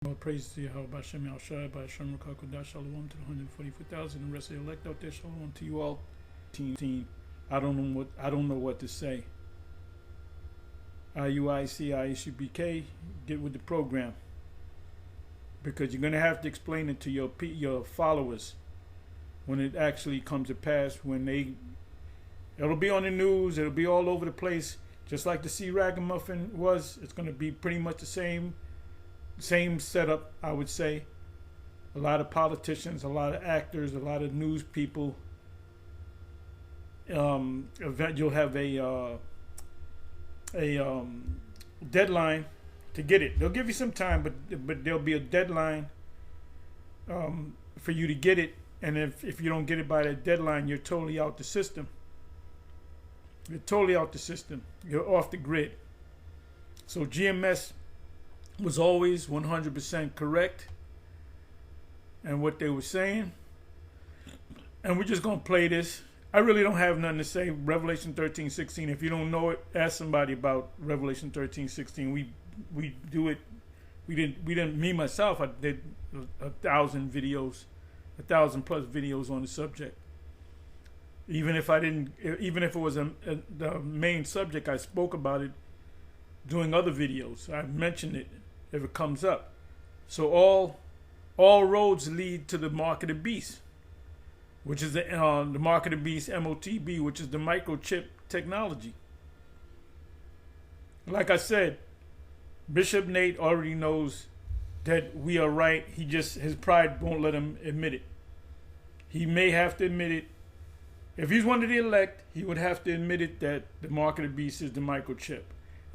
All praise to Yahweh Bashem Yahushua, by Hashem Rakakudah, Shalom to the 144,000, and the rest of the elect out there, Shalom to you all. Team, I don't know what to say. IUIC ISUPK, get with the program, because you're gonna have to explain it to your followers when it actually comes to pass. It'll be on the news, it'll be all over the place, just like the C Ragamuffin was. It's gonna be pretty much the same setup, I would say. A lot of politicians, a lot of actors, a lot of news people. You'll have a deadline to get it. They'll give you some time, but there'll be a deadline for you to get it. And if you don't get it by that deadline, you're totally out the system. You're totally out the system. You're off the grid. So GMS was always 100% correct and what they were saying. And we're just going to play this. I really don't have nothing to say. Revelation 13:16. If you don't know it, ask somebody about Revelation 13:16. We do it. We didn't. Me myself, I did 1,000 videos, 1,000+ videos on the subject. Even if it was the main subject, I spoke about it doing other videos. I mentioned it if it comes up. So all roads lead to the mark of the beast, which is the mark of the beast, MOTB, which is the microchip technology. Like I said, Bishop Nate already knows that we are right. His pride won't let him admit it. He may have to admit it. If he's one of the elect, he would have to admit it, that the mark of the beast is the microchip.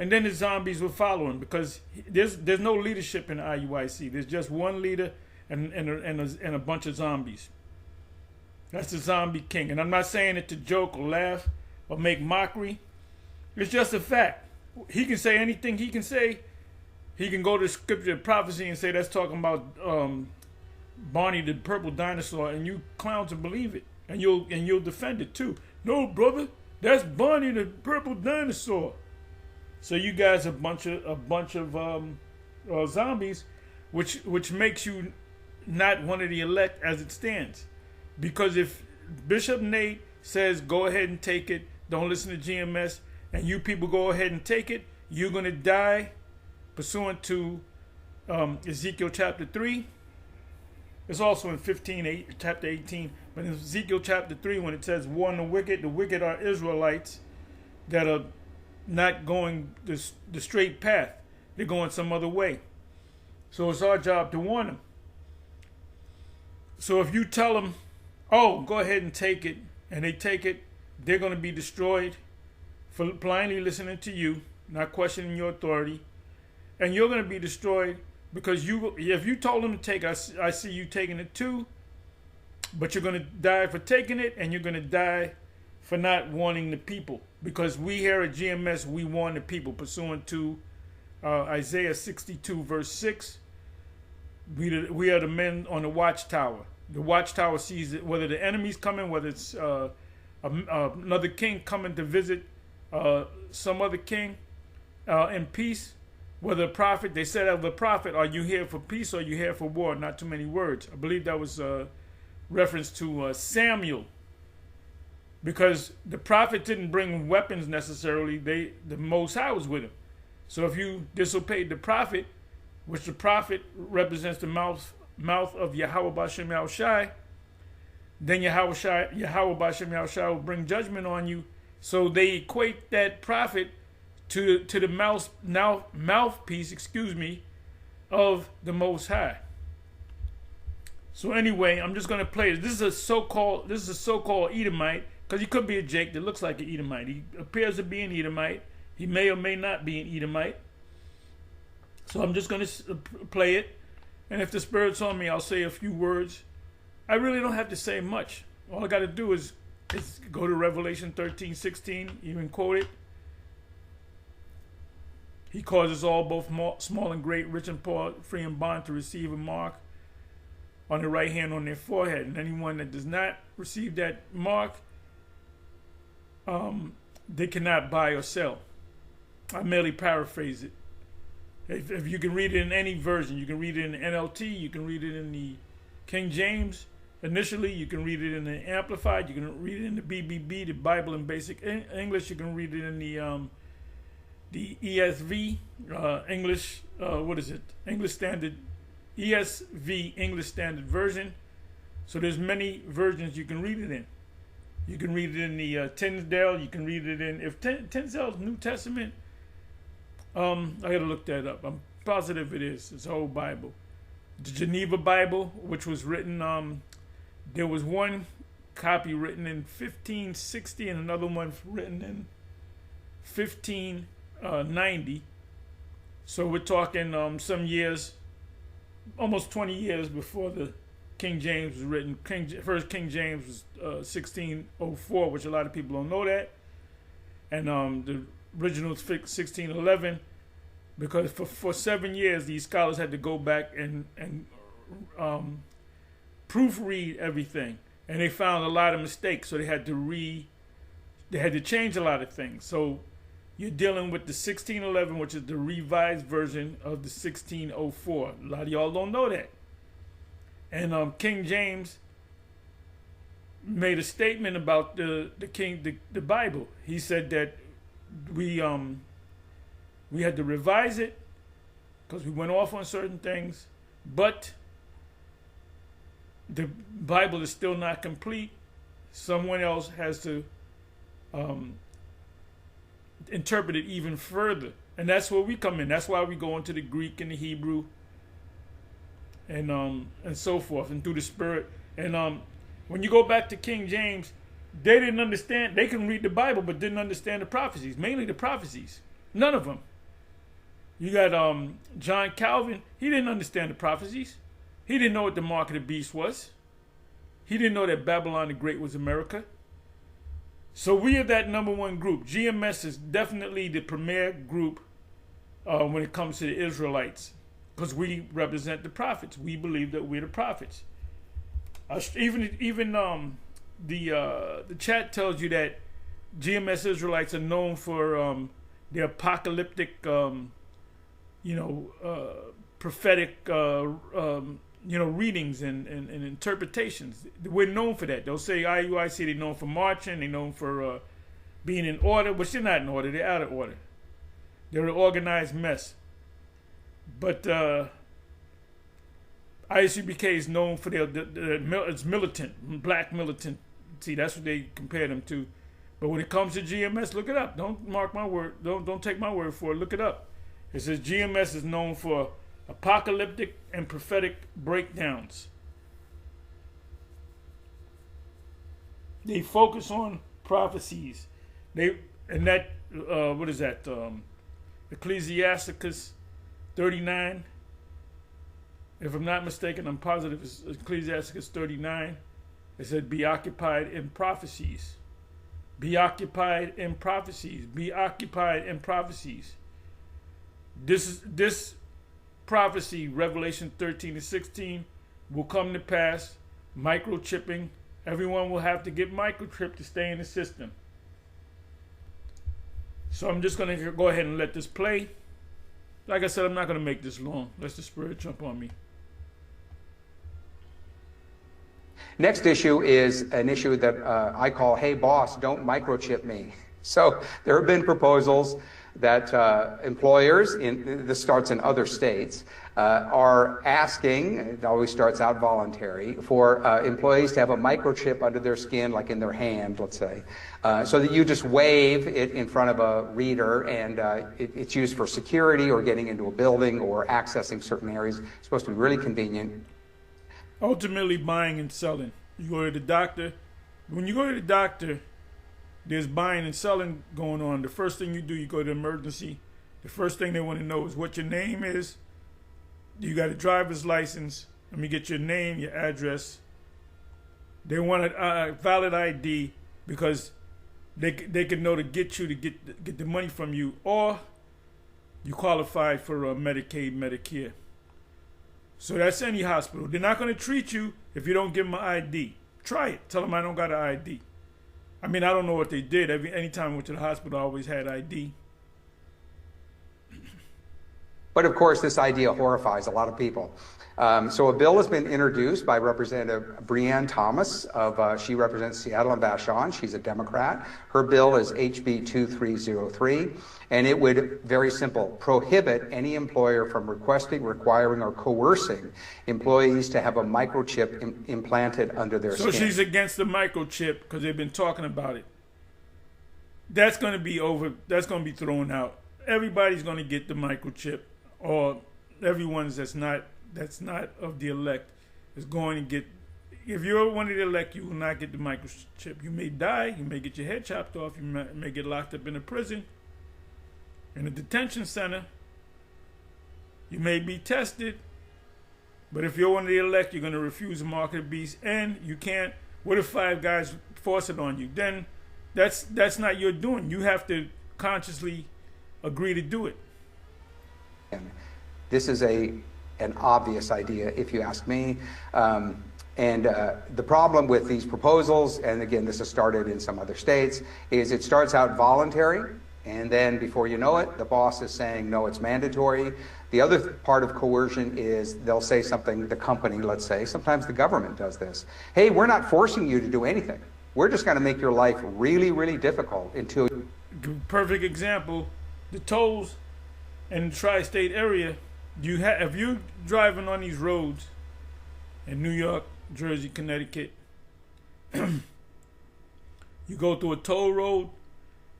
And then the zombies will follow him, because there's no leadership in IUIC. There's just one leader and a bunch of zombies. That's the zombie king. And I'm not saying it to joke or laugh or make mockery. It's just a fact. He can say anything he can say. He can go to scripture of prophecy and say that's talking about Barney the purple dinosaur, and you clowns will believe it. And you'll defend it too. No, brother, that's Barney the purple dinosaur. So you guys are a bunch of zombies, which makes you not one of the elect as it stands. Because if Bishop Nate says go ahead and take it, don't listen to GMS, and you people go ahead and take it, you're gonna die pursuant to Ezekiel chapter 3. It's also in chapter 18, but in Ezekiel chapter 3, when it says warn the wicked are Israelites that are not going the straight path. They're going some other way. So it's our job to warn them. So if you tell them, oh, go ahead and take it, and they take it, they're going to be destroyed for blindly listening to you, not questioning your authority. And you're going to be destroyed because if you told them to take it, I see you taking it too, but you're going to die for taking it, and you're going to die for not warning the people. Because we here at GMS, we warn the people pursuant to Isaiah 62 verse 6. We are the men on the watchtower. The watchtower sees it, whether the enemy's coming, whether it's another king coming to visit some other king in peace. Whether a prophet, they said of the prophet, are you here for peace or are you here for war? Not too many words. I believe that was a reference to Samuel. Because the prophet didn't bring weapons necessarily. The Most High was with him. So if you disobeyed the prophet, which the prophet represents the mouth of Yahweh Bashem Yahushai, then Yahweh Bashem Yahushai will bring judgment on you. So they equate that prophet to the mouthpiece, of the Most High. So anyway, I'm just going to play it. This is a so-called Edomite, because he could be a Jake that looks like an Edomite. He appears to be an Edomite. He may or may not be an Edomite. So I'm just going to play it. And if the Spirit's on me, I'll say a few words. I really don't have to say much. All I got to do is go to Revelation 13:16, even quote it. He causes all, both small and great, rich and poor, free and bond, to receive a mark on the right hand on their forehead. And anyone that does not receive that mark, they cannot buy or sell. I merely paraphrase it. If you can read it in any version, you can read it in the NLT, you can read it in the King James. Initially, you can read it in the Amplified, you can read it in the BBB, the Bible in Basic English. You can read it in the ESV, English, what is it? English Standard, ESV, English Standard Version. So there's many versions you can read it in. You can read it in the Tyndale. You can read it in, if Tyndale's New Testament, I gotta look that up. I'm positive it is. It's the whole Bible. The Geneva Bible, which was written, there was one copy written in 1560 and another one written in 1590. So we're talking some years, almost 20 years before the King James was written. First King James was 1604, which a lot of people don't know that. And the original is 1611, because for 7 years these scholars had to go back and proofread everything, and they found a lot of mistakes, so they had to change a lot of things. So you're dealing with the 1611, which is the revised version of the 1604. A lot of y'all don't know that. And King James made a statement about the Bible. He said that we had to revise it because we went off on certain things, but the Bible is still not complete. Someone else has to interpret it even further, and that's where we come in. That's why we go into the Greek and the Hebrew, and so forth, and through the Spirit. And when you go back to King James, they didn't understand. They can read the Bible, but didn't understand the prophecies, mainly the prophecies. None of them. You got John Calvin. He didn't understand the prophecies. He didn't know what the mark of the beast was. He didn't know that Babylon the Great was America. So we are that number one group. GMS is definitely the premier group when it comes to the Israelites, because we represent the prophets. We believe that we're the prophets. Even the chat tells you that GMS Israelites are known for the apocalyptic, prophetic, readings and interpretations. We're known for that. They'll say IUIC, they're known for marching, they're known for being in order, which they're not in order, they're out of order. They're an organized mess. But ISUPK is known for it's militant, black militant. See, that's what they compare them to. But when it comes to GMS, look it up. Don't mark my word. Don't take my word for it. Look it up. It says GMS is known for apocalyptic and prophetic breakdowns. They focus on prophecies. What is that? Ecclesiasticus 39. If I'm not mistaken, I'm positive it's Ecclesiasticus 39. It said, be occupied in prophecies. Be occupied in prophecies. Be occupied in prophecies. This prophecy, Revelation 13 and 16, will come to pass. Microchipping. Everyone will have to get microchipped to stay in the system. So I'm just going to go ahead and let this play. Like I said, I'm not going to make this long. Let the Spirit jump on me. Next issue is an issue that I call, hey boss, don't microchip me. So there have been proposals that employers, this starts in other states, are asking, it always starts out voluntary, for employees to have a microchip under their skin, like in their hand, let's say, so that you just wave it in front of a reader, and it's used for security or getting into a building or accessing certain areas. It's supposed to be really convenient. Ultimately, buying and selling. You go to the doctor. When you go to the doctor, there's buying and selling going on. The first thing you do, you go to emergency. The first thing they want to know is what your name is. You got a driver's license. Let me get your name, your address. They want a valid ID because they can know to get you to get the money from you, or you qualify for Medicaid, Medicare. So that's any hospital. They're not going to treat you if you don't give them an ID. Try it. Tell them I don't got an ID. I mean, I don't know what they did. Anytime I went to the hospital, I always had ID. But of course, this idea horrifies a lot of people. So a bill has been introduced by Representative Breanne Thomas she represents Seattle and Vashon. She's a Democrat. Her bill is HB 2303, and it would, very simple, prohibit any employer from requesting, requiring, or coercing employees to have a microchip implanted under their skin. So she's against the microchip because they've been talking about it. That's going to be over. That's going to be thrown out. Everybody's going to get the microchip, or everyone's that's not of the elect is going to get. If you're one of the elect, you will not get the microchip. You may die. You may get your head chopped off. You may get locked up in a prison, in a detention center. You may be tested. But if you're one of the elect, you're going to refuse to mark the beast, and you can't. What if 5 guys force it on you? Then that's not your doing. You have to consciously agree to do it. This is an obvious idea, if you ask me. The problem with these proposals, and again, this has started in some other states, is it starts out voluntary, and then before you know it, the boss is saying, no, it's mandatory. The other part of coercion is they'll say something, the company, let's say, sometimes the government does this. Hey, we're not forcing you to do anything. We're just going to make your life really, really difficult until... Perfect example, the tolls in the tri-state area. If you're driving on these roads in New York, Jersey, Connecticut, you go through a toll road,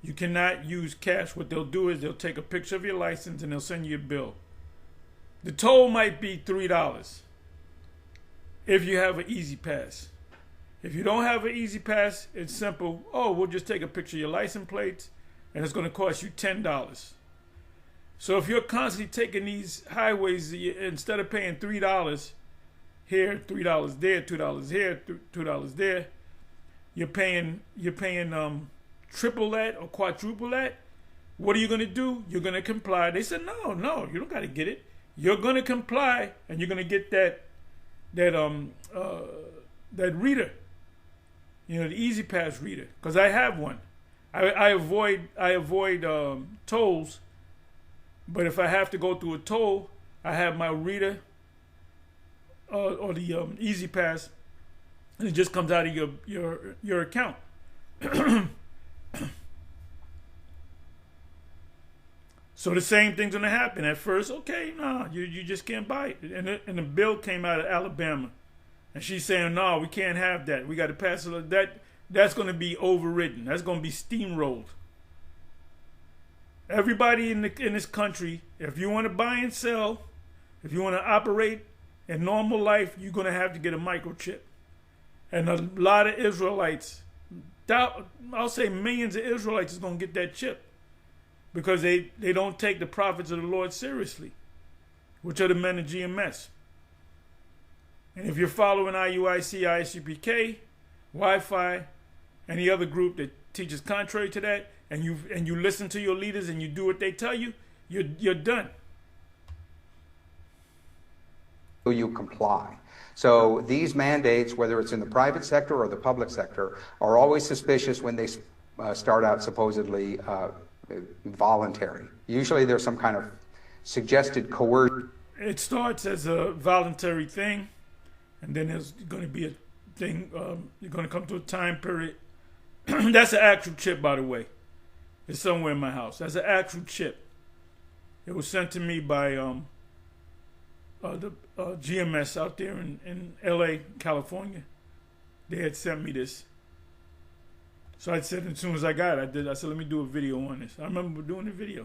you cannot use cash. What they'll do is they'll take a picture of your license and they'll send you a bill. The toll might be $3 if you have an Easy Pass. If you don't have an Easy Pass, it's simple. Oh, we'll just take a picture of your license plates and it's going to cost you $10. So if you're constantly taking these highways, instead of paying $3 here, $3 there, $2 here, $2 there, you're paying triple that or quadruple that. What are you going to do? You're going to comply. They said, no, you don't got to get it. You're going to comply, and you're going to get that reader, the Easy Pass reader, because I have one. I avoid tolls, but if I have to go through a toll, I have my reader or the Easy Pass, and it just comes out of your account. So the same thing's gonna happen. At first, okay, no, you just can't buy it. And the bill came out of Alabama, and she's saying, no, we can't have that. We got to pass it. That's gonna be overridden. That's gonna be steamrolled. Everybody in this country, if you want to buy and sell, if you want to operate in normal life, you're gonna have to get a microchip. And a lot of Israelites, I'll say millions of Israelites is gonna get that chip. Because they don't take the prophets of the Lord seriously, which are the men of GMS. And if you're following IUIC ISUPK, Wi-Fi, any other group that teaches contrary to that, and you listen to your leaders and you do what they tell you, you're done. You comply. So these mandates, whether it's in the private sector or the public sector, are always suspicious when they start out supposedly voluntary. Usually there's some kind of suggested coercion. It starts as a voluntary thing, and then there's going to be a thing, you're going to come to a time period. That's an actual chip, by the way. It's somewhere in my house. That's an actual chip. It was sent to me by the GMS out there in LA, California. They had sent me this. So I said, as soon as I got it, I said, let me do a video on this. I remember doing the video.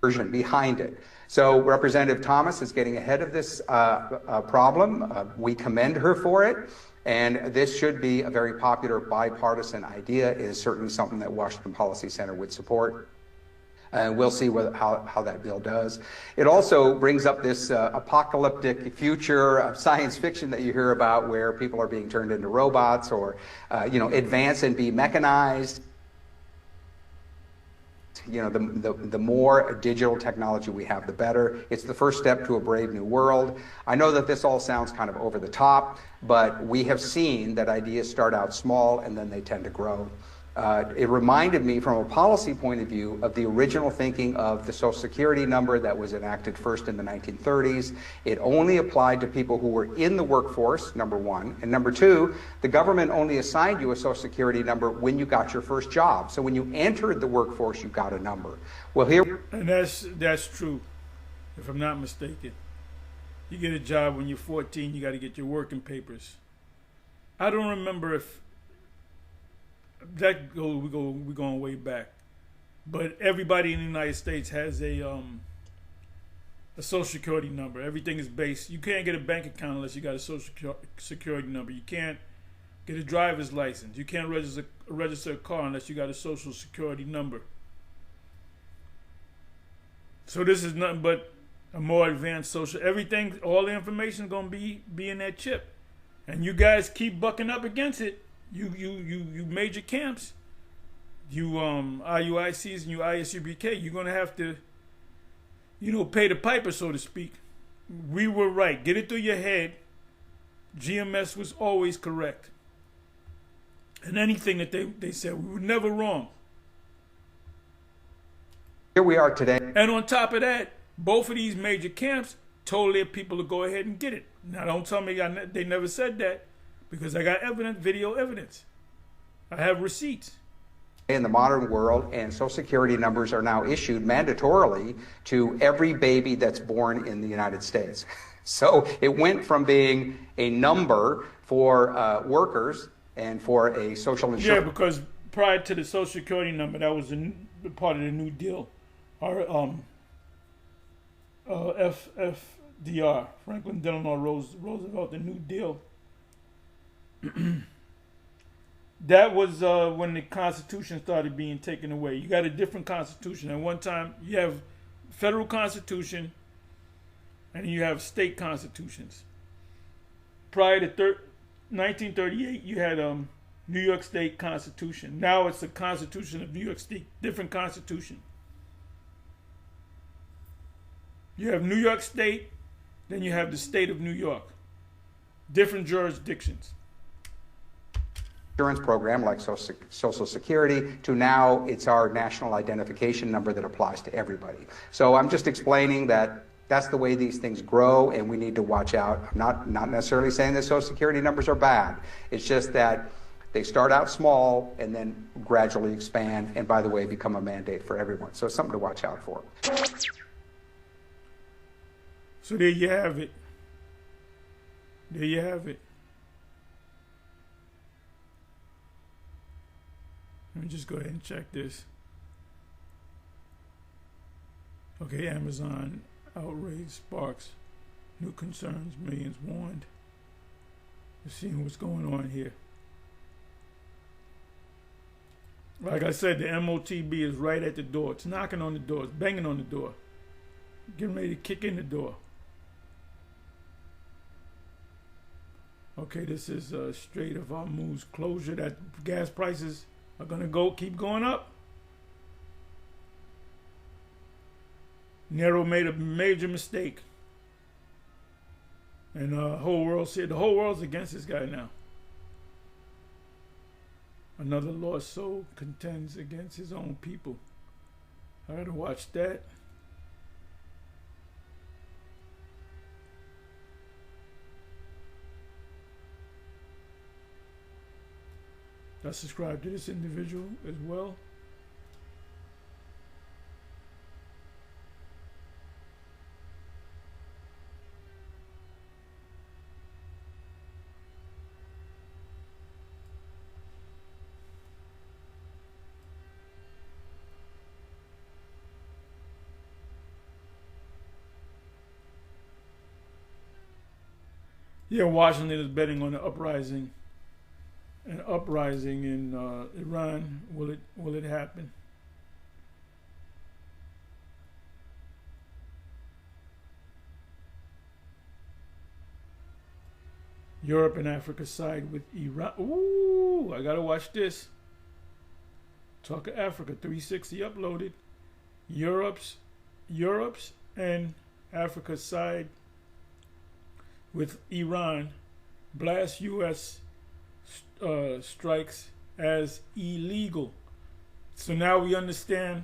Version behind it. So Representative Thomas is getting ahead of this problem. We commend her for it. And this should be a very popular bipartisan idea. It is certainly something that Washington Policy Center would support. And we'll see how that bill does. It also brings up this apocalyptic future of science fiction that you hear about, where people are being turned into robots or, advance and be mechanized. The more digital technology we have, the better. It's the first step to a brave new world. I know that this all sounds kind of over the top, but we have seen that ideas start out small and then they tend to grow. It reminded me from a policy point of view of the original thinking of the Social Security number that was enacted first in the 1930s. It only applied to people who were in the workforce, number one. And number two, the government only assigned you a Social Security number when you got your first job. So when you entered the workforce, you got a number. Well, here... And that's true, if I'm not mistaken. You get a job when you're 14, you got to get your working papers. I don't remember if we're going way back, but everybody in the United States has a Social Security number. Everything is based. You can't get a bank account unless you got a Social Security number. You can't get a driver's license. You can't register a car unless you got a Social Security number. So this is nothing but a more advanced social. Everything, all the information is gonna be in that chip, and you guys keep bucking up against it. You major camps, you IUICs and you ISUPK, you're gonna have to, pay the piper, so to speak. We were right. Get it through your head. GMS was always correct. And anything that they said, we were never wrong. Here we are today. And on top of that, both of these major camps told their people to go ahead and get it. Now don't tell me they never said that, because I got video evidence. I have receipts. In the modern world, and Social Security numbers are now issued mandatorily to every baby that's born in the United States. So it went from being a number for workers and for a social insurance. Yeah, because prior to the Social Security number, that was part of the New Deal, or FDR, Franklin Delano Roosevelt, the New Deal. That was when the Constitution started being taken away. You got a different Constitution. At one time, you have federal Constitution, and you have state constitutions. Prior to 1938, you had New York State Constitution. Now it's the Constitution of New York State, different Constitution. You have New York State, then you have the state of New York. Different jurisdictions. Insurance program like Social Security, to now it's our national identification number that applies to everybody. So I'm just explaining that that's the way these things grow, and we need to watch out. I'm not necessarily saying that Social Security numbers are bad. It's just that they start out small and then gradually expand, and by the way, become a mandate for everyone. So it's something to watch out for. So there you have it. There you have it. Let me just go ahead and check this. Okay, Amazon outrage sparks new concerns, millions warned. We're seeing what's going on here. Like I said, the MOTB is right at the door. It's knocking on the door. It's banging on the door. Getting ready to kick in the door. Okay, this is Strait of Hormuz closure. That gas prices are going to keep going up. Nero made a major mistake. And the whole world's against this guy now. Another lost soul contends against his own people. I gotta watch that. I subscribe to this individual as well. Yeah, Washington is betting on an uprising. An uprising in Iran. Will it happen? Europe and Africa side with Iran. Ooh, I gotta watch this. Talk of Africa 360 uploaded. Europe's and Africa side with Iran. Blast U.S. Strikes as illegal. So now we understand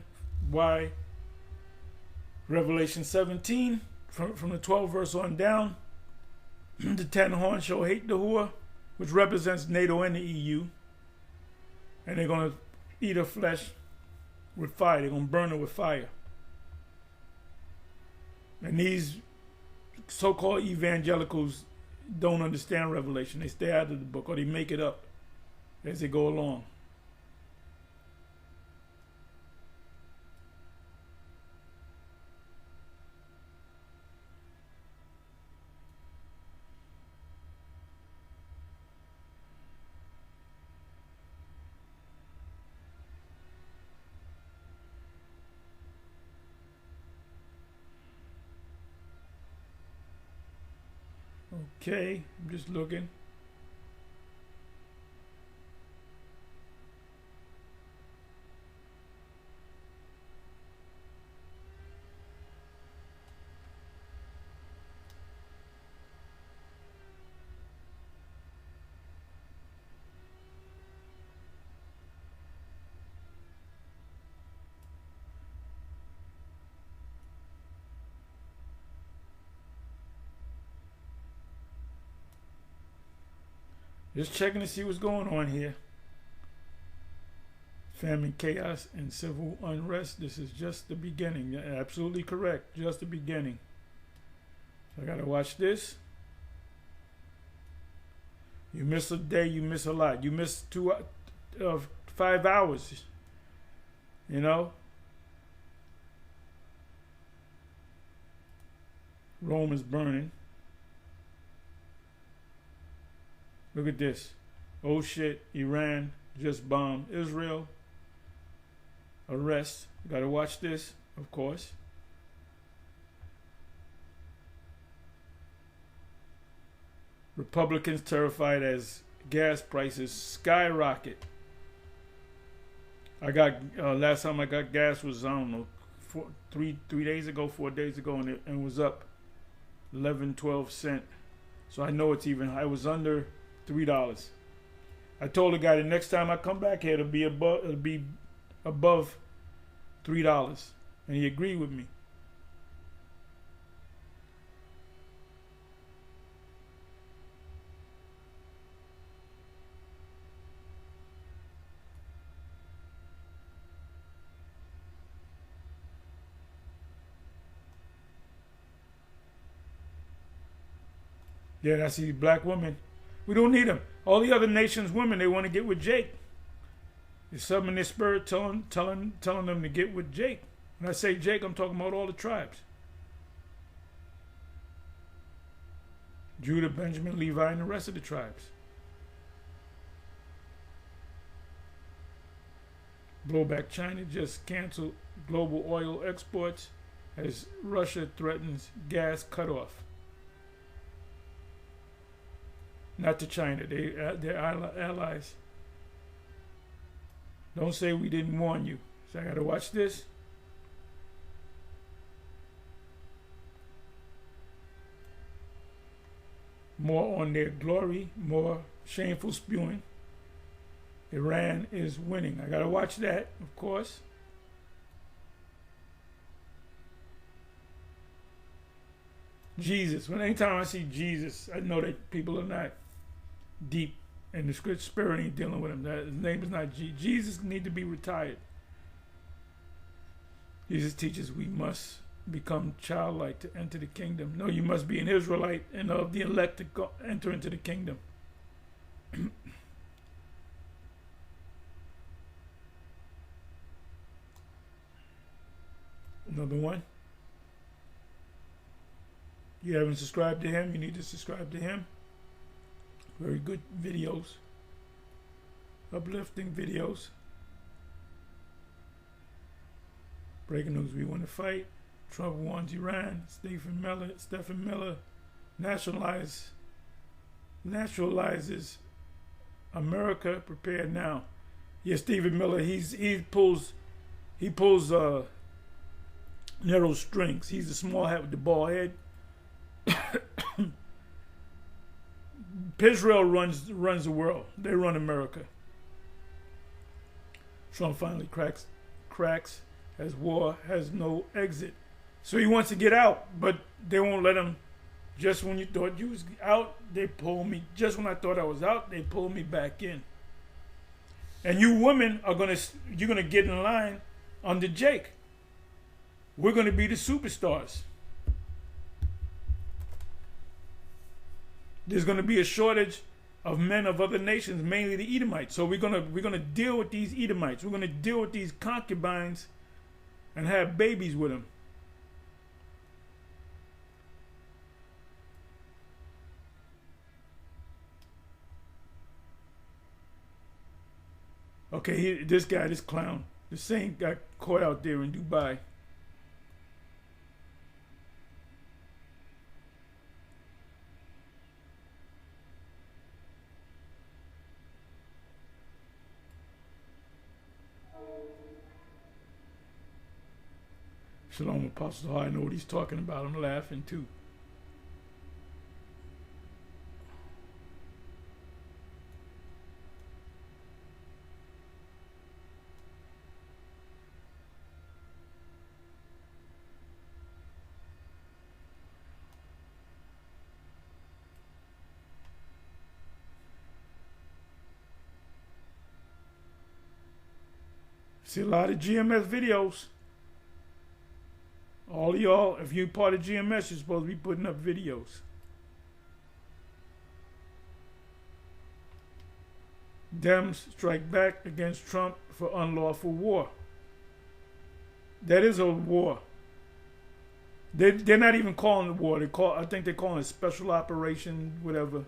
why Revelation 17, from the 12th verse on down, the 10 horns shall hate the whore, which represents NATO and the EU. And they're going to eat her flesh with fire. They're going to burn her with fire. And these so-called evangelicals don't understand Revelation. They stay out of the book, or they make it up as they go along. Okay, I'm just looking. Just checking to see what's going on here. Famine, chaos, and civil unrest. This is just the beginning. Absolutely correct. Just the beginning. So I gotta watch this. You miss a day, you miss a lot. You miss 5 hours. You know? Rome is burning. Look at this. Oh shit, Iran just bombed Israel. Arrest. You gotta watch this, of course. Republicans terrified as gas prices skyrocket. I got, last time I got gas was, I don't know, 4 days ago, and it was up 11-12 cents. So I know it's even, I was under $3. I told the guy the next time I come back here it'll be above $3, and he agreed with me. Yeah, I see black women. We don't need them. All the other nations' women, they want to get with Jake. There's something in their spirit telling them to get with Jake. When I say Jake, I'm talking about all the tribes. Judah, Benjamin, Levi, and the rest of the tribes. Blowback. China just canceled global oil exports as Russia threatens gas cutoff. Not to China, they're allies. Don't say we didn't warn you. So I gotta watch this. More on their glory, more shameful spewing. Iran is winning. I gotta watch that, of course. Jesus. Anytime I see Jesus, I know that people are not deep, and the spirit ain't dealing with him. His name is not Jesus. Jesus need to be retired. Jesus teaches we must become childlike to enter the kingdom. No, you must be an Israelite and of the elect to enter into the kingdom. Another one. You haven't subscribed to him, you need to subscribe to him. Very good videos. Uplifting videos. Breaking news, we want to fight. Trump warns Iran. Stephen Miller naturalizes America. Prepared now. Yeah, Stephen Miller, he pulls narrow strings. He's the small hat with the bald head. Israel runs the world. They run America. Trump finally cracks as war has no exit. So he wants to get out, but they won't let him. Just when you thought you was out, they pull me. Just when I thought I was out, they pull me back in. And you women you're gonna get in line under Jake. We're gonna be the superstars. There's gonna be a shortage of men of other nations, mainly the Edomites. So we're gonna deal with these Edomites. We're gonna deal with these concubines and have babies with them. Okay, this clown, the same got caught out there in Dubai. Shalom, Apostle. I know what he's talking about. I'm laughing too. See a lot of GMS videos. All of y'all, if you're part of GMS, you're supposed to be putting up videos. Dems strike back against Trump for unlawful war. That is a war. They're not even calling it war. I think they're calling it special operation, whatever.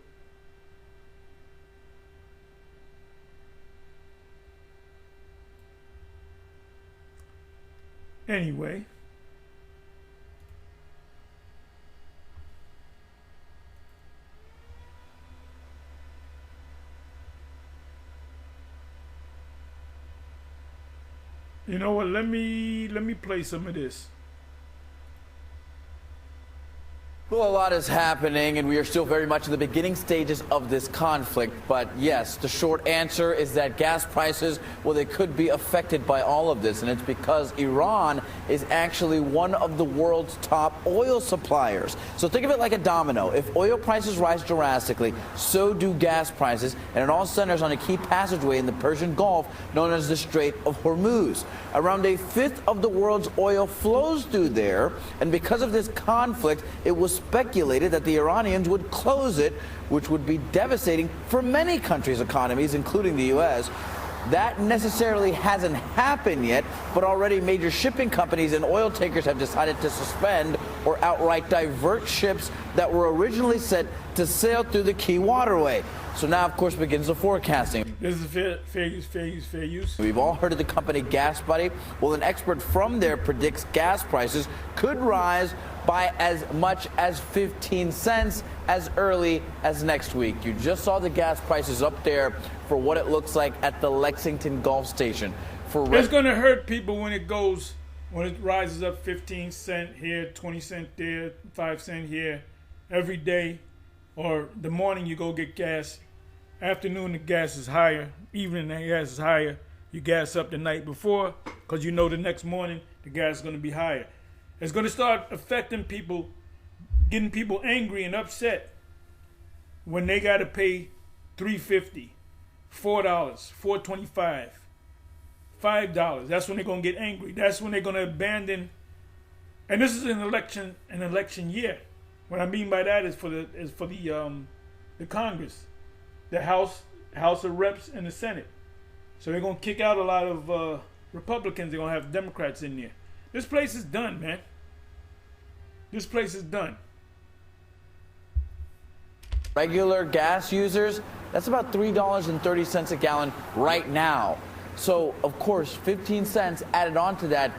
Anyway. You know what? Let me play some of this. Well, a lot is happening, and we are still very much in the beginning stages of this conflict. But yes, the short answer is that gas prices, well, they could be affected by all of this. And it's because Iran is actually one of the world's top oil suppliers. So think of it like a domino. If oil prices rise drastically, so do gas prices. And it all centers on a key passageway in the Persian Gulf known as the Strait of Hormuz. Around a fifth of the world's oil flows through there. And because of this conflict, it was speculated that the Iranians would close it, which would be devastating for many countries' economies, including the U.S. That necessarily hasn't happened yet, but already major shipping companies and oil tankers have decided to suspend or outright divert ships that were originally set to sail through the key waterway. So now, of course, begins the forecasting. This is fair use. We've all heard of the company Gas Buddy. Well, an expert from there predicts gas prices could rise by as much as 15 cents as early as next week. You just saw the gas prices up there for what it looks like at the Lexington Gulf Station. It's going to hurt people when it rises up 15 cent here, 20 cent there, 5 cent here, every day. Or the morning you go get gas. Afternoon the gas is higher. Evening the gas is higher. You gas up the night before because you know the next morning the gas is going to be higher. It's going to start affecting people, getting people angry and upset when they got to pay $3.50, $4, $4.25, $5. That's when they're going to get angry. That's when they're going to abandon. And this is an election year. What I mean by that is for the Congress, the House of Reps and the Senate. So they're going to kick out a lot of Republicans. They're going to have Democrats in there. This place is done, man. This place is done. Regular gas users, that's about $3.30 a gallon right now. So, of course, 15 cents added on to that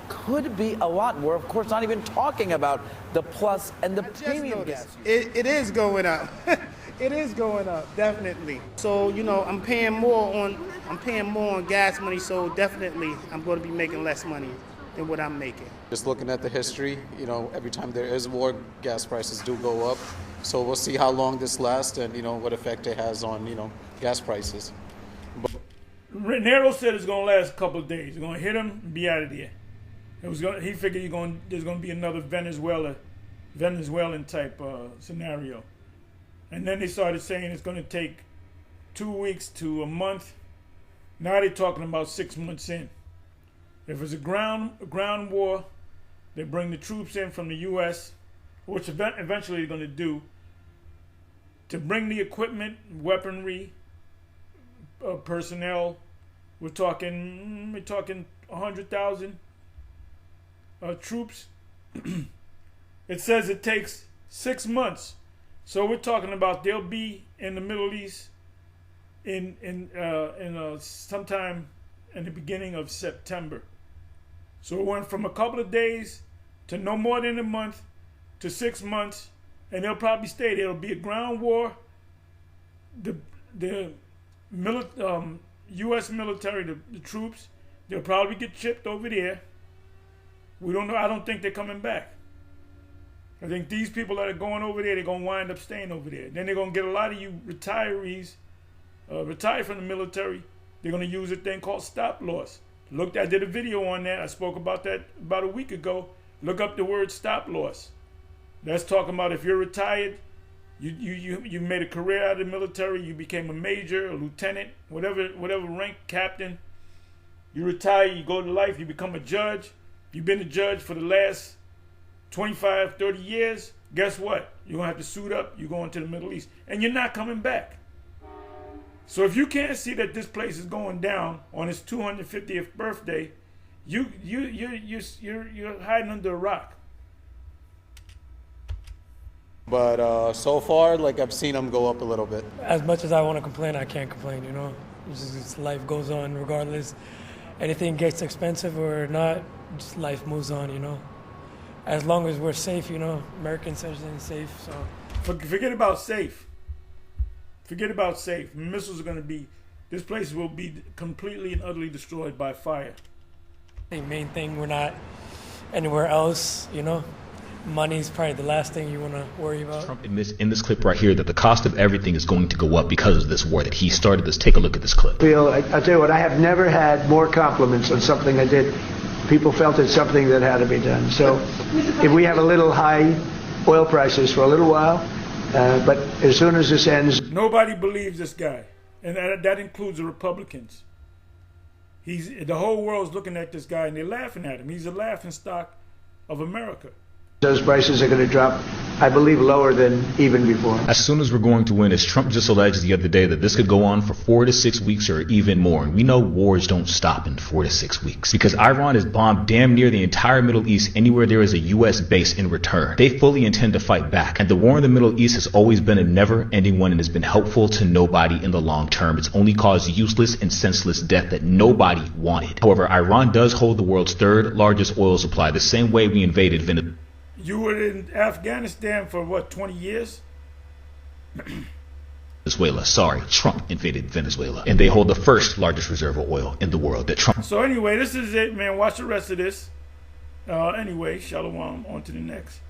could be a lot. We're, of course, not even talking about the plus and the premium gas. It is going up. It is going up, definitely. So, you know, I'm paying more on gas money, so definitely I'm going to be making less money than what I'm making. Just looking at the history, you know, every time there is war, gas prices do go up. So we'll see how long this lasts and, you know, what effect it has on, you know, gas prices. Nero said it's going to last a couple of days. It's going to hit him and be out of there. He figured there's going to be another Venezuelan type scenario. And then they started saying it's going to take 2 weeks to a month. Now they're talking about 6 months in. If it's a ground war, they bring the troops in from the U.S., which eventually they're going to do, to bring the equipment, weaponry, personnel. We're talking 100,000 troops. It says it takes 6 months, so we're talking about they'll be in the Middle East in sometime in the beginning of September. So it went from a couple of days to no more than a month to 6 months, and they'll probably stay there. It'll be a ground war. The U.S. military, the troops, they'll probably get shipped over there. We don't know. I don't think they're coming back. I think these people that are going over there, they're going to wind up staying over there. Then they're going to get a lot of you retirees, retired from the military. They're going to use a thing called stop loss. I did a video on that. I spoke about that about a week ago. Look up the word stop loss. That's talking about if you're retired, you made a career out of the military, you became a major, a lieutenant, whatever rank, captain. You retire, you go to life, you become a judge. You've been a judge for the last 25, 30 years. Guess what? You're going to have to suit up. You're going to the Middle East. And you're not coming back. So if you can't see that this place is going down on its 250th birthday, you're hiding under a rock. But so far, like I've seen them go up a little bit. As much as I want to complain, I can't complain, you know. It's just life goes on regardless. Anything gets expensive or not, just life moves on, you know. As long as we're safe, you know, American citizens safe, so. Forget about safe. Forget about safe. Missiles are going to be, this place will be completely and utterly destroyed by fire. The main thing, we're not anywhere else, you know. Money's probably the last thing you want to worry about. Trump admits in this clip right here that the cost of everything is going to go up because of this war that he started. Let's take a look at this clip. I'll tell you what, I have never had more compliments on something I did. People felt it's something that had to be done. So if we have a little high oil prices for a little while, but as soon as this ends... Nobody believes this guy, and that includes the Republicans. The whole world's looking at this guy, and they're laughing at him. He's a laughing stock of America. Those prices are going to drop, I believe, lower than even before. As soon as we're going to win, as Trump just alleged the other day that this could go on for 4 to 6 weeks or even more. And we know wars don't stop in 4 to 6 weeks because Iran has bombed damn near the entire Middle East anywhere there is a U.S. base in return. They fully intend to fight back. And the war in the Middle East has always been a never-ending one and has been helpful to nobody in the long term. It's only caused useless and senseless death that nobody wanted. However, Iran does hold the world's third largest oil supply, the same way we invaded Venezuela. You were in Afghanistan for what, 20 years? Venezuela. Sorry, Trump invaded Venezuela. And they hold the first largest reserve of oil in the world that Trump... So anyway, this is it, man. Watch the rest of this. Anyway, shalom. On to the next.